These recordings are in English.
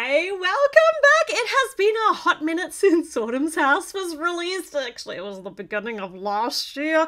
Hi, welcome back. It has been a hot minute since Autumn's House was released. Actually, it was the beginning of last year.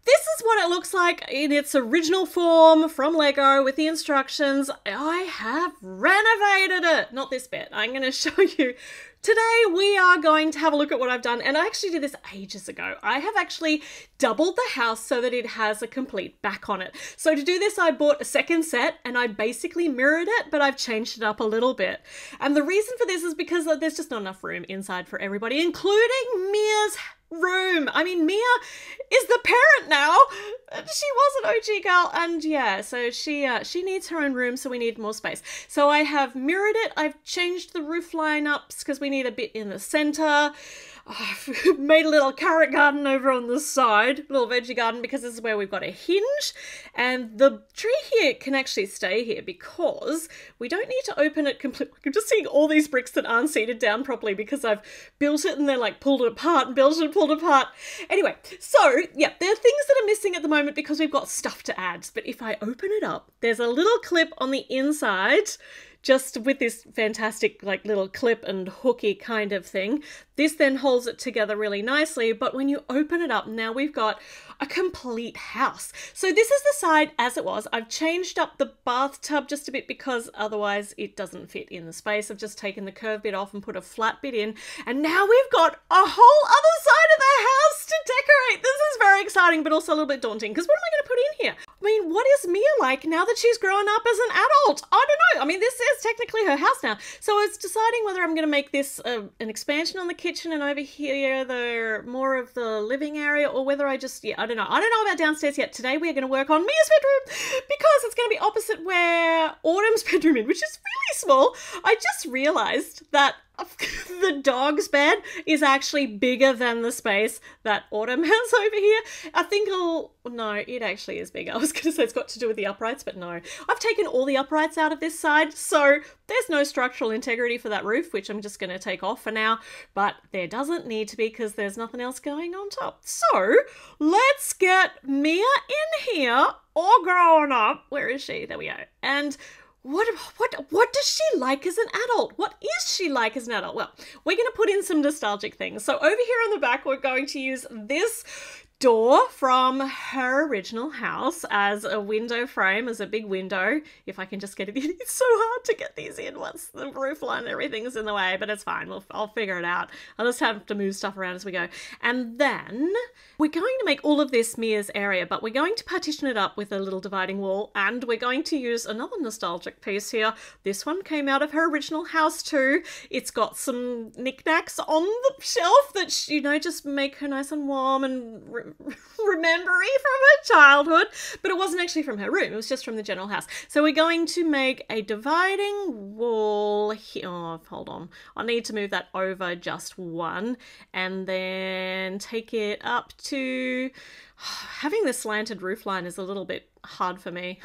This is what it looks like in its original form from Lego with the instructions. I have renovated it. Not this bit. I'm going to show you. Today we are going to have a look at what I've done, and I actually did this ages ago. I have actually doubled the house so that it has a complete back on it. So to do this, I bought a second set and I basically mirrored it, but I've changed it up a little bit. And the reason for this is because there's just not enough room inside for everybody, including Mia's room. I mean, Mia is the parent now. She was an OG girl, and yeah, so she needs her own room, so we need more space. So I have mirrored it. I've changed the roof line ups because we need a bit in the center. I've made a little carrot garden over on the side, a little veggie garden, because this is where we've got a hinge, and the tree here can actually stay here because we don't need to open it completely. I'm just seeing all these bricks that aren't seated down properly because I've built it and then like pulled it apart and built it and pulled it apart. Anyway, so yeah, there are things that are missing at the moment because we've got stuff to add, but if I open it up, there's a little clip on the inside just with this fantastic like little clip and hooky kind of thing. This then holds it together really nicely, but when you open it up, now we've got a complete house. So this is the side as it was. I've changed up the bathtub just a bit because otherwise it doesn't fit in the space. I've just taken the curved bit off and put a flat bit in, and now we've got a whole other side of the house to decorate. This is very exciting, but also a little bit daunting because what am I going to put in here? I mean, what is Mia like now that she's grown up as an adult? I don't know. I mean, this is technically her house now. So I was deciding whether I'm going to make this an expansion on the kitchen and over here the more of the living area, or whether I just, yeah, I don't know. I don't know about downstairs yet. Today we are going to work on Mia's bedroom because it's going to be opposite where Autumn's bedroom is, which is really small. I just realized that the dog's bed is actually bigger than the space that Autumn has over here. I think no, it actually is bigger. I was going to say it's got to do with the uprights, but no. I've taken all the uprights out of this side, so there's no structural integrity for that roof, which I'm just going to take off for now, but there doesn't need to be because there's nothing else going on top. So let's get Mia in here, all grown up. Where is she? There we go. And what does she like as an adult? What is she like as an adult? Well, we're going to put in some nostalgic things. So over here on the back, we're going to use this door from her original house as a window frame, as a big window. If I can just get it in. It's so hard to get these in once the roof line and everything's in the way, but it's fine. I'll figure it out. I'll just have to move stuff around as we go. And then we're going to make all of this Mia's area, but we're going to partition it up with a little dividing wall, and we're going to use another nostalgic piece here. This one came out of her original house too. It's got some knickknacks on the shelf that, you know, just make her nice and warm and remembery from her childhood, but it wasn't actually from her room. It was just from the general house. So we're going to make a dividing wall here. Oh, hold on. I need to move that over just one and then take it up to... Having the slanted roof line is a little bit hard for me.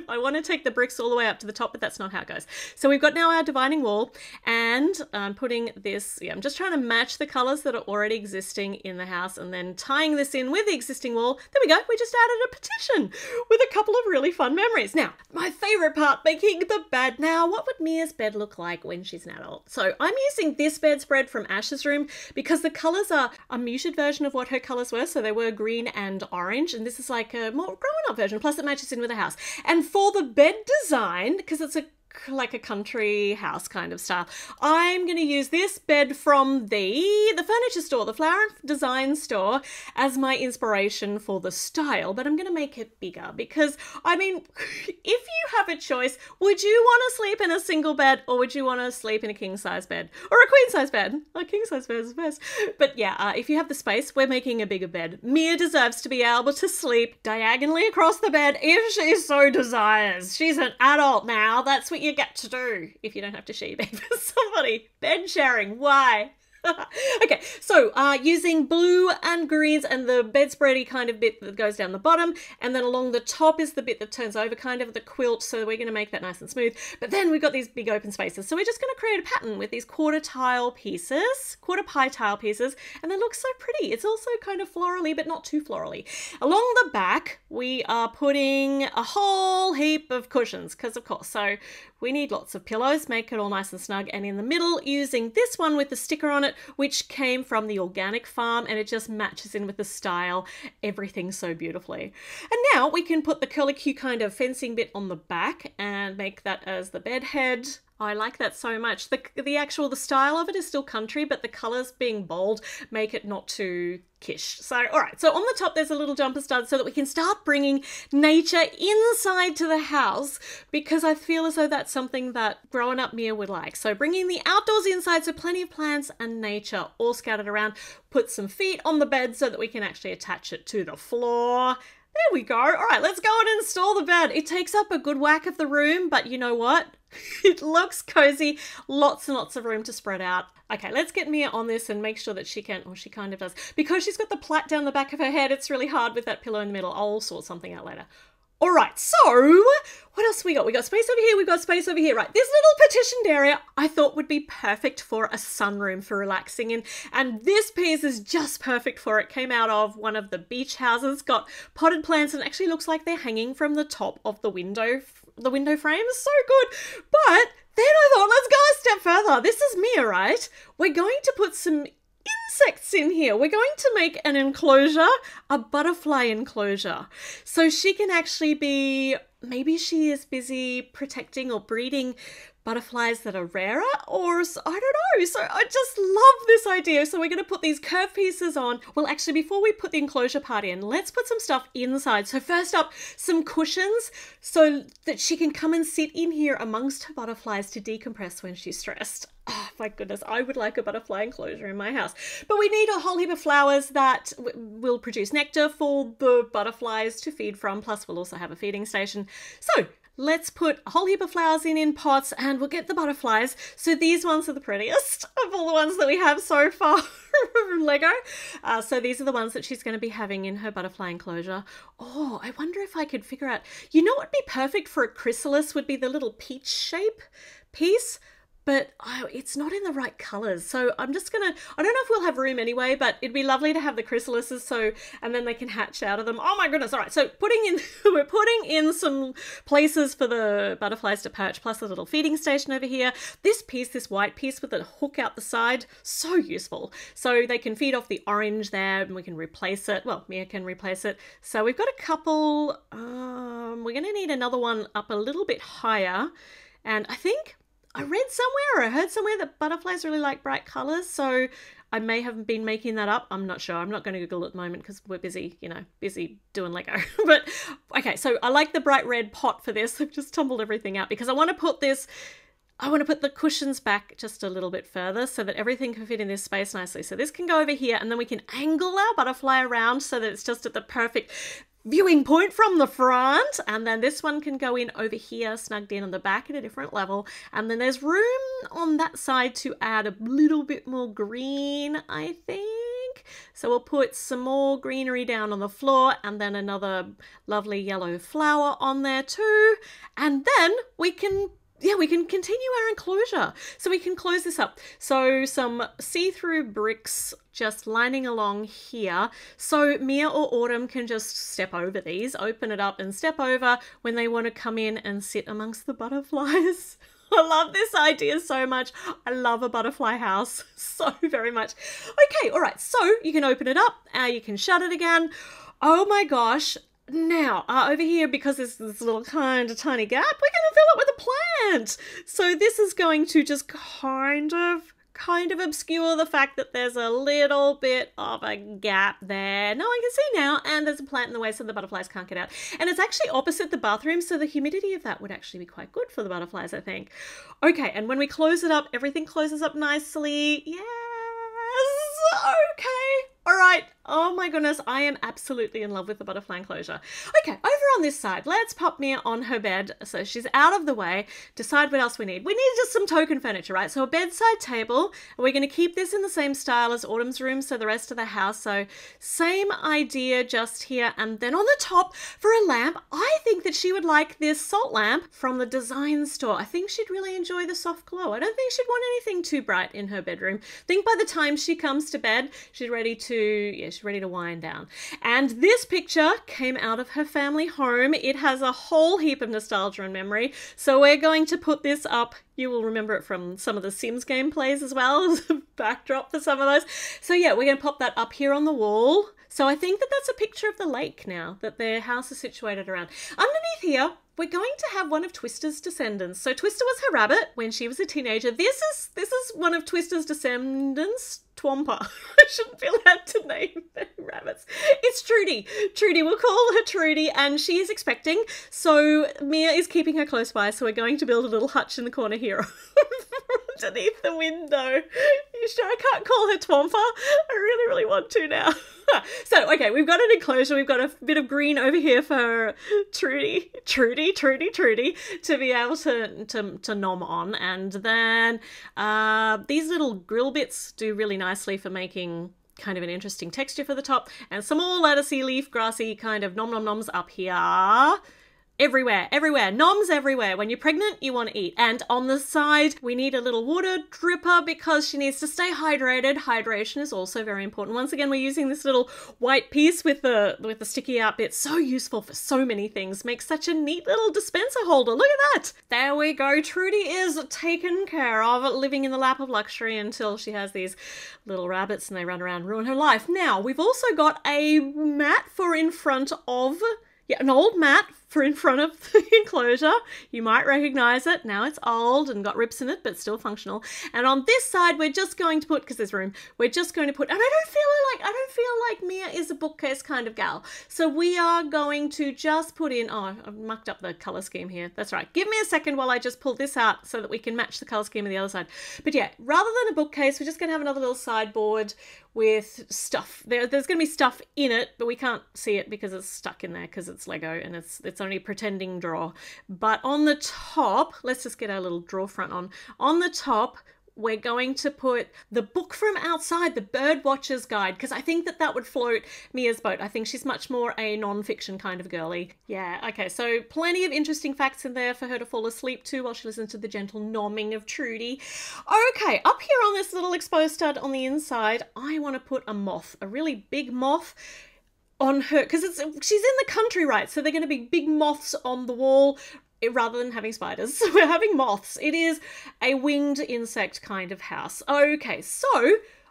I want to take the bricks all the way up to the top, but that's not how it goes. So we've got now our dividing wall, and I'm putting this, yeah, I'm just trying to match the colors that are already existing in the house and then tying this in with the existing wall. There we go. We just added a petition with a couple of really fun memories. Now, my favorite part, making the bed. Now, what would Mia's bed look like when she's an adult? So I'm using this bedspread from Ash's room because the colors are a muted version of what her colors were. So they were green and orange, and this is like a more grown-up version, plus it matches in with the house. And for the bed design, because it's like a country house kind of style, I'm going to use this bed from the furniture store, the flower and design store, as my inspiration for the style, but I'm going to make it bigger because, I mean, if you have a choice, would you want to sleep in a single bed or would you want to sleep in a king-size bed or a queen-size bed? A king-size bed is best. But yeah, if you have the space, we're making a bigger bed. Mia deserves to be able to sleep diagonally across the bed if she so desires. She's an adult now. That's what you get to do if you don't have to share your bed with somebody. Bed sharing, why? Okay, so using blue and greens and the bedspready kind of bit that goes down the bottom, and then along the top is the bit that turns over, kind of the quilt, so we're going to make that nice and smooth. But then we've got these big open spaces, so we're just going to create a pattern with these quarter tile pieces, quarter pie tile pieces, and they look so pretty. It's also kind of florally, but not too florally. Along the back, we are putting a whole heap of cushions, because of course, so we need lots of pillows, make it all nice and snug, and in the middle, using this one with the sticker on it, which came from the organic farm, and it just matches in with the style, everything so beautifully. And now we can put the curlicue kind of fencing bit on the back and make that as the bed head. Oh, I like that so much. The style of it is still country, but the colours being bold make it not too kish. So, all right. So on the top, there's a little jumper stud so that we can start bringing nature inside to the house, because I feel as though that's something that growing up Mia would like. So bringing the outdoors inside, so plenty of plants and nature all scattered around. Put some feet on the bed so that we can actually attach it to the floor. There we go. All right, let's go and install the bed. It takes up a good whack of the room, but you know what? It looks cozy. Lots and lots of room to spread out. Okay, let's get Mia on this and make sure that she can, or she kind of does. Because she's got the plait down the back of her head, it's really hard with that pillow in the middle. I'll sort something out later. All right, so what else we got? We got space over here, we've got space over here. Right, this little partitioned area I thought would be perfect for a sunroom for relaxing in. And this piece is just perfect for it. Came out of one of the beach houses, got potted plants, and actually looks like they're hanging from the top of the window frame. So good. But then I thought, let's go a step further. This is Mia, right? We're going to put some insects in here. We're going to make an enclosure, a butterfly enclosure. So she can actually be, maybe she is busy protecting or breeding butterflies that are rarer, or I don't know. So I just love this idea. So we're going to put these curved pieces on. Well, actually, before we put the enclosure part in, let's put some stuff inside. So first up, some cushions so that she can come and sit in here amongst her butterflies to decompress when she's stressed. Oh my goodness, I would like a butterfly enclosure in my house. But we need a whole heap of flowers that will produce nectar for the butterflies to feed from. Plus, we'll also have a feeding station. So let's put a whole heap of flowers in pots, and we'll get the butterflies. So these ones are the prettiest of all the ones that we have so far from Lego. So these are the ones that she's going to be having in her butterfly enclosure. Oh, I wonder if I could figure out, you know what would be perfect for a chrysalis would be the little peach shape piece. But it's not in the right colours. So I'm just going to, I don't know if we'll have room anyway, but it'd be lovely to have the chrysalises, so, and then they can hatch out of them. Oh my goodness. All right. So we're putting in some places for the butterflies to perch, plus a little feeding station over here. This piece, this white piece with a hook out the side, so useful. So they can feed off the orange there, and we can replace it. Well, Mia can replace it. So we've got a couple, we're going to need another one up a little bit higher. And I think I read somewhere or I heard somewhere that butterflies really like bright colours, so I may have been making that up. I'm not sure. I'm not going to Google at the moment because we're busy, busy doing Lego. But okay, so I like the bright red pot for this. I've just tumbled everything out because I want to put the cushions back just a little bit further so that everything can fit in this space nicely. So this can go over here, and then we can angle our butterfly around so that it's just at the perfect viewing point from the front, and then this one can go in over here snugged in on the back at a different level, and then there's room on that side to add a little bit more green, I think. So we'll put some more greenery down on the floor, and then another lovely yellow flower on there too, and then we can continue our enclosure. So we can close this up. So some see-through bricks just lining along here. So Mia or Autumn can just step over these, open it up and step over when they want to come in and sit amongst the butterflies. I love this idea so much. I love a butterfly house so very much. Okay, all right. So you can open it up. You can shut it again. Oh my gosh. Now, over here, because there's this little kind of tiny gap, we're going to fill it with a plant. So this is going to just kind of obscure the fact that there's a little bit of a gap there. No, I can see now, and there's a plant in the way so the butterflies can't get out. And it's actually opposite the bathroom, so the humidity of that would actually be quite good for the butterflies, I think. Okay, and when we close it up, everything closes up nicely. Yes! Okay. All right. Oh my goodness, I am absolutely in love with the butterfly enclosure. Okay, over on this side, let's pop Mia on her bed so she's out of the way. Decide what else we need. We need just some token furniture, right? So a bedside table. We're going to keep this in the same style as Autumn's room, so the rest of the house. So same idea just here. And then on the top, for a lamp, I think that she would like this salt lamp from the design store. I think she'd really enjoy the soft glow. I don't think she'd want anything too bright in her bedroom. I think by the time she comes to bed, she's ready to wind down. And this picture came out of her family home. It has a whole heap of nostalgia and memory. So we're going to put this up. You will remember it from some of the Sims gameplays as well as a backdrop for some of those. So yeah, we're going to pop that up here on the wall. So I think that that's a picture of the lake now that their house is situated around. Underneath here, we're going to have one of Twister's descendants. So Twister was her rabbit when she was a teenager. This is one of Twister's descendants, Twomper. I shouldn't be allowed to name rabbits. It's Trudy. Trudy, we'll call her Trudy, and she is expecting. So Mia is keeping her close by, so we're going to build a little hutch in the corner here underneath the window. You sure I can't call her Twomper? I really, really want to now. So, okay, we've got an enclosure. We've got a bit of green over here for Trudy to be able to nom on. And then these little grill bits do really nicely for making kind of an interesting texture for the top. And some more lettucey, leaf, grassy kind of nom nom noms up here. Everywhere, everywhere, noms everywhere. When you're pregnant, you want to eat. And on the side, we need a little water dripper because she needs to stay hydrated. Hydration is also very important. Once again, we're using this little white piece with the sticky out bit. So useful for so many things. Makes such a neat little dispenser holder. Look at that. There we go. Trudy is taken care of, living in the lap of luxury until she has these little rabbits and they run around and ruin her life. Now, we've also got a mat for in front of... Yeah, an old mat for in front of the enclosure. You might recognize it. Now it's old and got rips in it, but still functional. And on this side, we're just going to put, because there's room, we're just going to put, and I don't feel like Mia is a bookcase kind of gal. So we are going to just put in, oh, I've mucked up the color scheme here. That's right. Give me a second while I just pull this out so that we can match the color scheme of the other side. But yeah, rather than a bookcase, we're just going to have another little sideboard with stuff. There's going to be stuff in it, but we can't see it because it's stuck in there because it's Lego and it's only a pretending drawer. But on the top, let's just get our little drawer front on. On the top, we're going to put the book from outside, the Bird Watcher's Guide, because I think that would float Mia's boat. I think she's much more a non-fiction kind of girly. Yeah, okay, so plenty of interesting facts in there for her to fall asleep to while she listens to the gentle nomming of Trudy. Okay, up here on this little exposed stud on the inside, I want to put a moth, a really big moth on her, because she's in the country, right? So they're going to be big moths on the wall, rather than having spiders. So we're having moths. It is a winged insect kind of house. Okay, so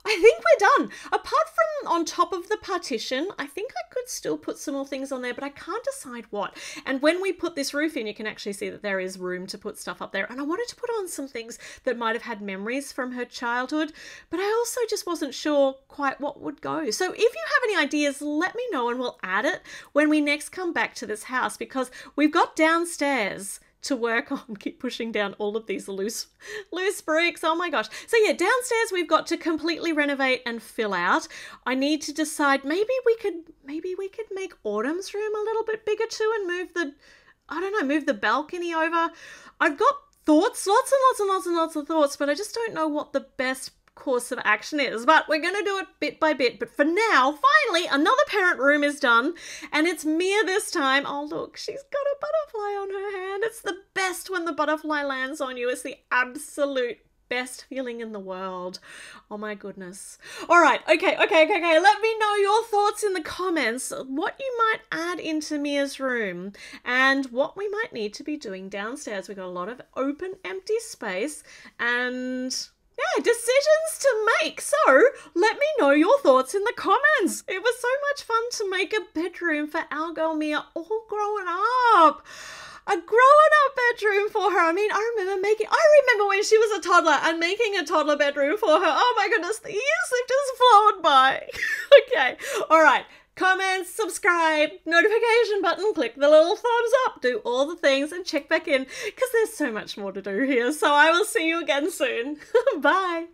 I think we're done. Apart from on top of the partition, I think I could still put some more things on there, but I can't decide what. And when we put this roof in, you can actually see that there is room to put stuff up there. And I wanted to put on some things that might have had memories from her childhood, but I also just wasn't sure quite what would go. So if you have any ideas, let me know and we'll add it when we next come back to this house, because we've got downstairs to work on. Keep pushing down all of these loose bricks. Oh my gosh. So yeah, downstairs we've got to completely renovate and fill out. I need to decide, maybe we could make Autumn's room a little bit bigger too and move the balcony over. I've got thoughts, lots of thoughts, but I just don't know what the best course of action is, but we're going to do it bit by bit. But for now, finally, another parent room is done, and it's Mia this time. Oh look, she's got a butterfly on her hand. It's the best when the butterfly lands on you. It's the absolute best feeling in the world. Oh my goodness. All right, okay. Let me know your thoughts in the comments, what you might add into Mia's room and what we might need to be doing downstairs. We've got a lot of open, empty space and yeah, decisions to make. So let me know your thoughts in the comments. It was so much fun to make a bedroom for our girl Mia all growing up. A growing up bedroom for her. I mean, I remember when she was a toddler and making a toddler bedroom for her. Oh my goodness, the years have just flown by. Okay, all right. Comments, subscribe, notification button, click the little thumbs up, do all the things and check back in because there's so much more to do here. So I will see you again soon. Bye.